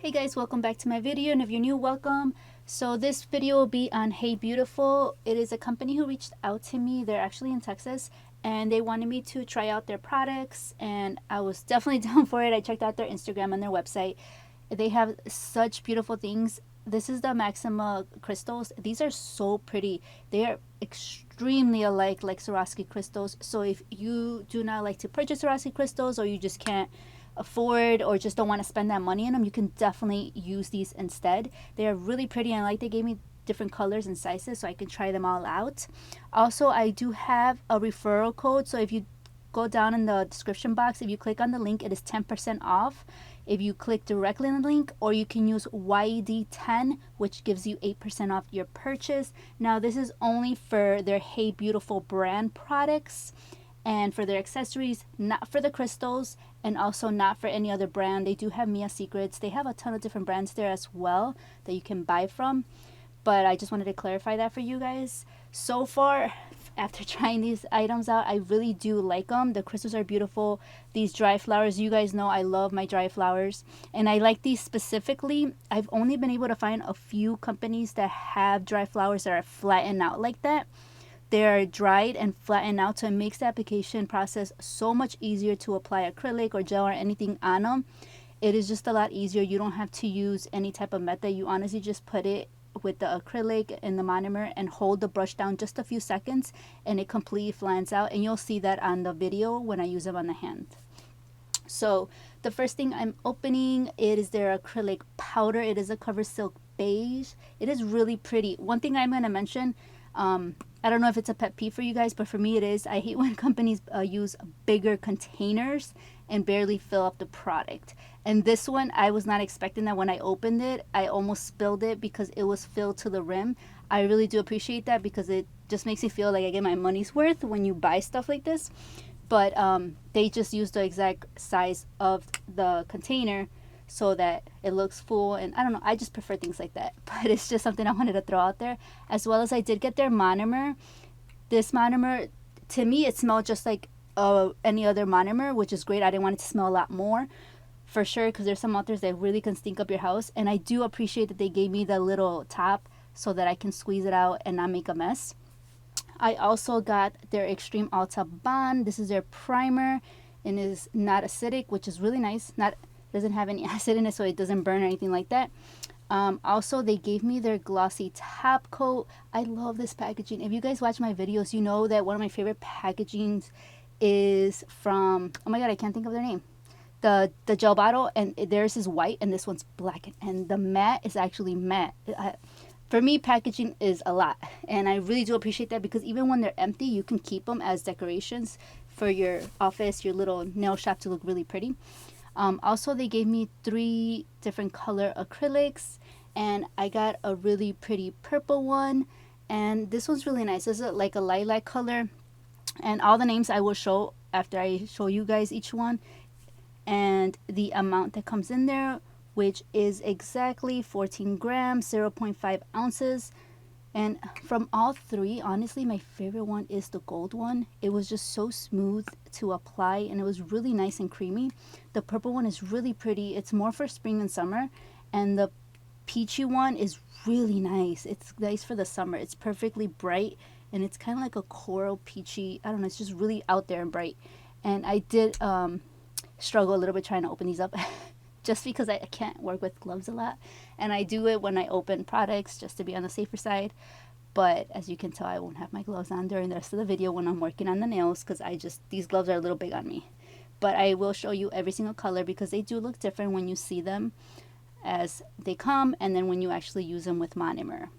Hey guys, welcome back to my video, and if you're new, welcome. So this video will be on Hey Beautiful. It is a company who reached out to me. They're actually in Texas, and they wanted me to try out their products, and I was definitely down for it. I checked out their Instagram and their website. They have such beautiful things. This is the Maxima crystals. These are so pretty. They are extremely alike, like Swarovski crystals. So if you do not like to purchase Swarovski crystals, or you just can't afford or just don't want to spend that money on them, you can definitely use these instead. They are really pretty, and like they gave me different colors and sizes so I can try them all out. Also, I do have a referral code, so if you go down in the description box, if you click on the link, it is 10% off if you click directly on the link, or you can use Y.E.D 10, which gives you 8% off your purchase. Now this is only for their Hey Beautiful brand products and for their accessories, not for the crystals, and also not for any other brand. They do have Mia Secrets. They have a ton of different brands there as well that you can buy from, but I just wanted to clarify that for you guys. So far, after trying these items out, I really do like them. The crystals are beautiful. These dry flowers, you guys know I love my dry flowers, and I like these specifically. I've only been able to find a few companies that have dry flowers that are flattened out like that. They're dried and flattened out, so it makes the application process so much easier to apply acrylic or gel or anything on them. It is just a lot easier. You don't have to use any type of method. You honestly just put it with the acrylic and the monomer and hold the brush down just a few seconds, and it completely flattens out, and you'll see that on the video when I use them on the hand. So the first thing I'm opening, it is their acrylic powder. It is a cover silk beige. It is really pretty. One thing I'm going to mention, I don't know if it's a pet peeve for you guys, but for me it is. I hate when companies use bigger containers and barely fill up the product. And this one, I was not expecting that. When I opened it, I almost spilled it because it was filled to the rim. I really do appreciate that because it just makes me feel like I get my money's worth when you buy stuff like this. But they just use the exact size of the container so that it looks full, and I don't know, I just prefer things like that. But it's just something I wanted to throw out there. As well as I did get their monomer. This monomer, to me, it smelled just like any other monomer, which is great. I didn't want it to smell a lot more, for sure, because there's some authors that really can stink up your house, and I do appreciate that they gave me the little top so that I can squeeze it out and not make a mess. I also got their Extreme Alta Bond. This is their primer, and is not acidic, which is really nice. Doesn't have any acid in it, so it doesn't burn or anything like that. Also, they gave me their glossy top coat. I love this packaging. If you guys watch my videos, you know that one of my favorite packagings is from, oh my god, I can't think of their name, the gel bottle, and theirs is white and this one's black, and the matte is actually matte. For me, packaging is a lot, and I really do appreciate that, because even when they're empty, you can keep them as decorations for your office, your little nail shop, to look really pretty. Also, they gave me 3 different color acrylics, and I got a really pretty purple one, and this one's really nice. This is like a lilac color, and all the names I will show after I show you guys each one, and the amount that comes in there, which is exactly 14 grams, 0.5 ounces. And from all 3, honestly, my favorite one is the gold one. It was just so smooth to apply, and it was really nice and creamy. The purple one is really pretty. It's more for spring and summer. And the peachy one is really nice. It's nice for the summer. It's perfectly bright, and it's kind of like a coral peachy. I don't know. It's just really out there and bright. And I did struggle a little bit trying to open these up just because I can't work with gloves a lot, and I do it when I open products just to be on the safer side. But as you can tell, I won't have my gloves on during the rest of the video when I'm working on the nails, because these gloves are a little big on me. But I will show you every single color, because they do look different when you see them as they come, and then when you actually use them with monomer.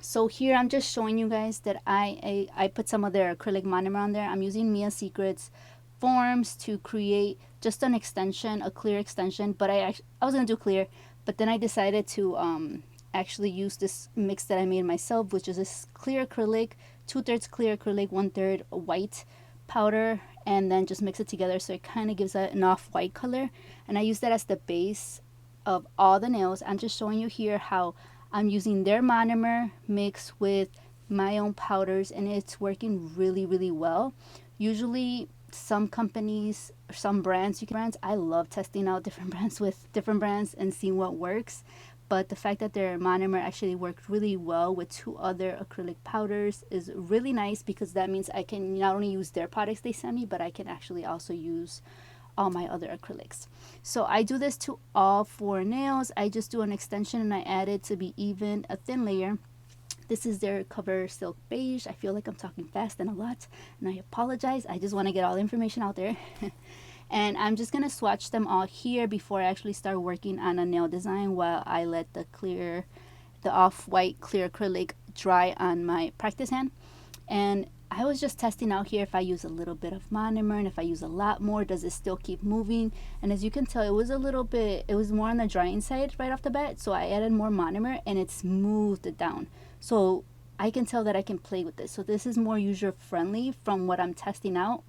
So here I'm just showing you guys that I put some of their acrylic monomer on there. I'm using Mia Secrets forms to create just an extension, a clear extension, but I was gonna do clear, but then I decided to actually use this mix that I made myself, which is this clear acrylic, 2/3 clear acrylic, 1/3 white powder, and then just mix it together so it kind of gives an off-white color, and I use that as the base of all the nails. I'm just showing you here how I'm using their monomer mixed with my own powders, and it's working really, really well. Usually some companies some brands. I love testing out different brands with different brands and seeing what works. But the fact that their monomer actually worked really well with 2 other acrylic powders is really nice, because that means I can not only use their products they send me, but I can actually also use all my other acrylics. So I do this to all 4 nails. I just do an extension and I add it to be even, a thin layer. This is their Cover Silk Beige. I feel like I'm talking fast and a lot, and I apologize. I just want to get all the information out there. And I'm just going to swatch them all here before I actually start working on a nail design, while I let the off-white clear acrylic dry on my practice hand. And I was just testing out here if I use a little bit of monomer, and if I use a lot more, does it still keep moving? And as you can tell, it was more on the drying side right off the bat. So I added more monomer and it smoothed it down. So I can tell that I can play with this. So this is more user friendly from what I'm testing out.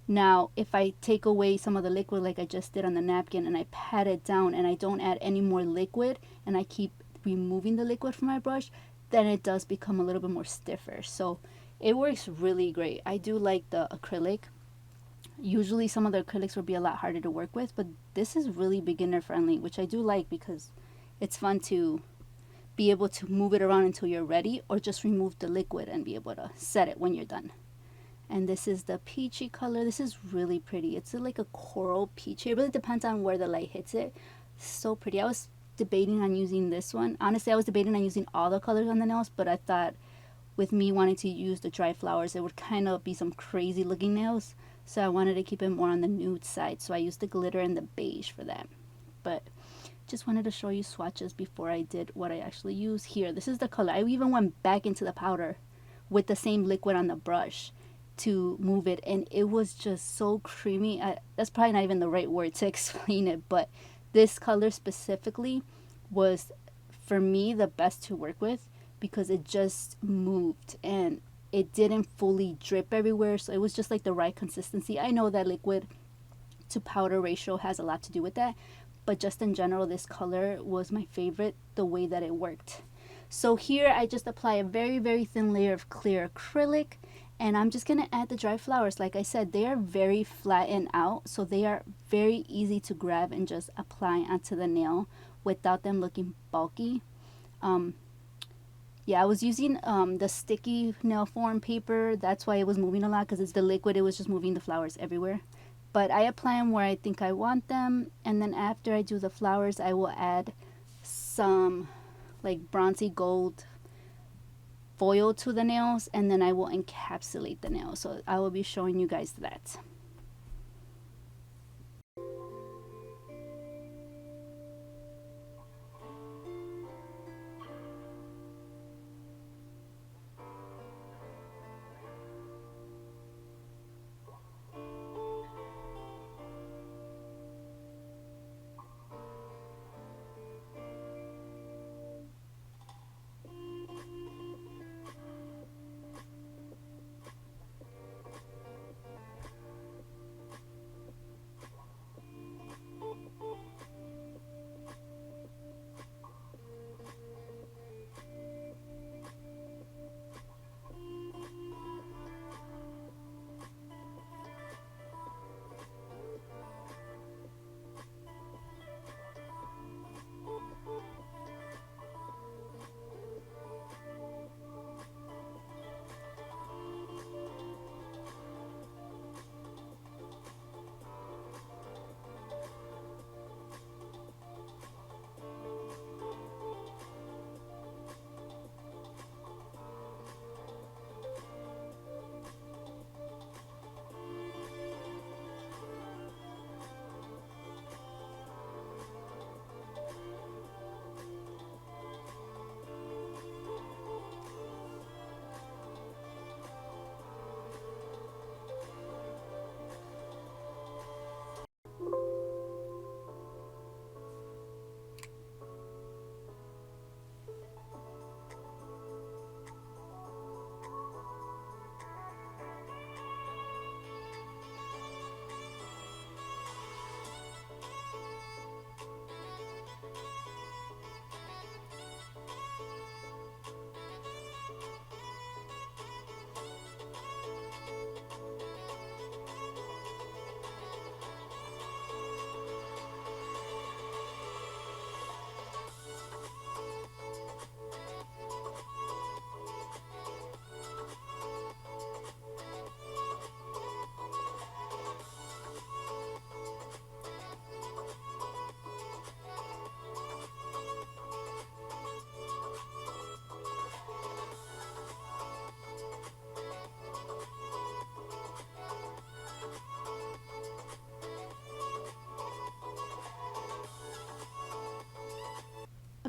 Now, if I take away some of the liquid like I just did on the napkin and I pat it down and I don't add any more liquid and I keep removing the liquid from my brush, then it does become a little bit more stiffer. So it works really great. I do like the acrylic. Usually some of the acrylics will be a lot harder to work with, but this is really beginner friendly, which I do like because it's fun to be able to move it around until you're ready, or just remove the liquid and be able to set it when you're done. And this is the peachy color. This is really pretty. It's like a coral peach. It really depends on where the light hits it. So pretty. I was debating on using this one. Honestly, I was debating on using all the colors on the nails, but I thought with me wanting to use the dry flowers, it would kind of be some crazy looking nails. So I wanted to keep it more on the nude side. So I used the glitter and the beige for that. But just wanted to show you swatches before I did what I actually use here. This is the color. I even went back into the powder with the same liquid on the brush to move it, and it was just so creamy. That's probably not even the right word to explain it, but this color specifically was, for me, the best to work with, because it just moved and it didn't fully drip everywhere. So it was just like the right consistency. I know that liquid to powder ratio has a lot to do with that, but just in general, this color was my favorite, the way that it worked. So here I just apply a very, very thin layer of clear acrylic, and I'm just going to add the dry flowers. Like I said, they are very flattened out, so they are very easy to grab and just apply onto the nail without them looking bulky. Yeah, I was using the sticky nail form paper. That's why it was moving a lot, because it's the liquid. It was just moving the flowers everywhere. But I apply them where I think I want them, and then after I do the flowers, I will add some like bronzy gold foil to the nails, and then I will encapsulate the nails. So I will be showing you guys that.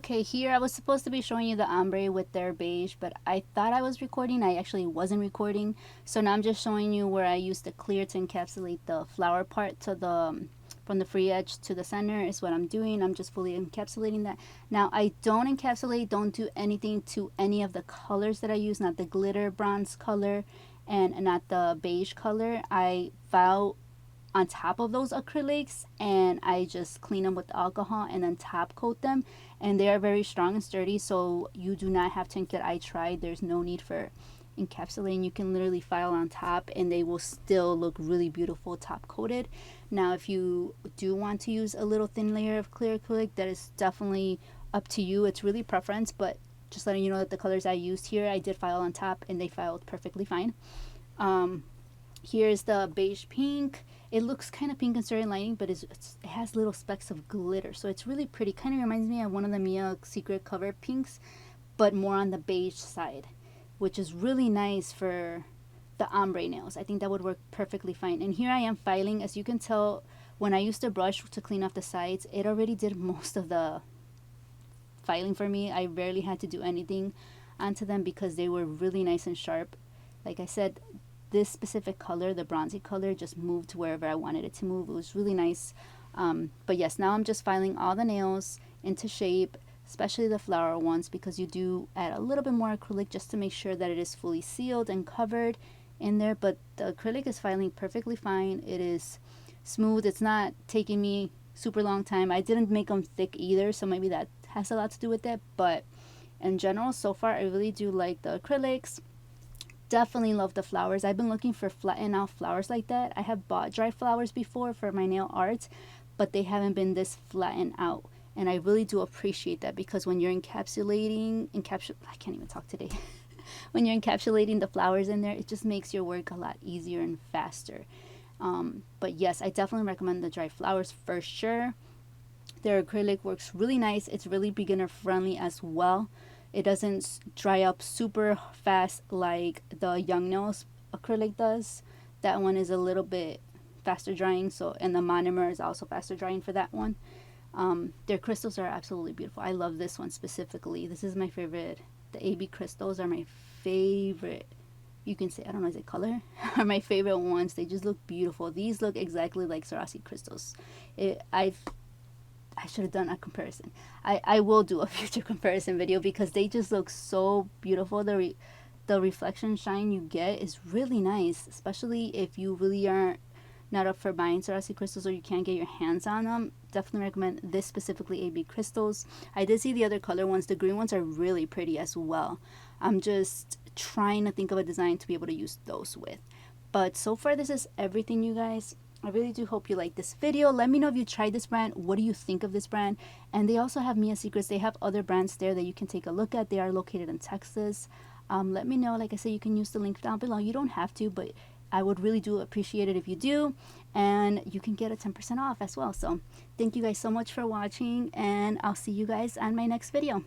Okay, here I was supposed to be showing you the ombre with their beige, but I thought I was recording. I actually wasn't recording. So now I'm just showing you where I used the clear to encapsulate the flower part to the from the free edge to the center is what I'm doing. I'm just fully encapsulating that. Now I don't encapsulate, don't do anything to any of the colors that I use, not the glitter bronze color and not the beige color. I file on top of those acrylics and I just clean them with alcohol and then top coat them, and they are very strong and sturdy, so you do not have to get. I tried, there's no need for encapsulating. You can literally file on top and they will still look really beautiful top coated. Now if you do want to use a little thin layer of clear acrylic, that is definitely up to you. It's really preference, but just letting you know that the colors I used here, I did file on top and they filed perfectly fine. Here's the beige pink. It looks kind of pink in certain lighting, but it has little specks of glitter, so it's really pretty. Kind of reminds me of one of the Mia Secret cover pinks, but more on the beige side, which is really nice for the ombre nails. I think that would work perfectly fine. And here I am filing. As you can tell, when I used the brush to clean off the sides, it already did most of the filing for me. I barely had to do anything onto them because they were really nice and sharp. Like I said, this specific color, the bronzy color, just moved wherever I wanted it to move. It was really nice. But yes, now I'm just filing all the nails into shape, especially the flower ones, because you do add a little bit more acrylic just to make sure that it is fully sealed and covered in there. But the acrylic is filing perfectly fine. It is smooth. It's not taking me super long time. I didn't make them thick either, so maybe that has a lot to do with it. But in general, so far, I really do like the acrylics. Definitely love the flowers. I've been looking for flattened out flowers like that. I have bought dry flowers before for my nail art, but they haven't been this flattened out. And I really do appreciate that, because when you're I can't even talk today. When you're encapsulating the flowers in there, it just makes your work a lot easier and faster. But yes, I definitely recommend the dry flowers for sure. Their acrylic works really nice. It's really beginner friendly as well. It doesn't dry up super fast like the Young Nails acrylic does. That one is a little bit faster drying, so, and the Monomer is also faster drying for that one. Their crystals are absolutely beautiful. I love this one specifically. This is my favorite. The AB crystals are my favorite. You can say, I don't know, is it color? Are my favorite ones. They just look beautiful. These look exactly like Swarovski crystals. I should have done a comparison. I will do a future comparison video because they just look so beautiful. The reflection shine you get is really nice, especially if you really are not up for buying Swarovski crystals or you can't get your hands on them. Definitely recommend this, specifically AB crystals. I did see the other color ones. The green ones are really pretty as well. I'm just trying to think of a design to be able to use those with. But so far, this is everything, you guys. I really do hope you like this video. Let me know if you tried this brand. What do you think of this brand? And they also have Mia Secrets. They have other brands there that you can take a look at. They are located in Texas. Let me know. Like I said, you can use the link down below. You don't have to, but I would really do appreciate it if you do. And you can get a 10% off as well. So thank you guys so much for watching, and I'll see you guys on my next video.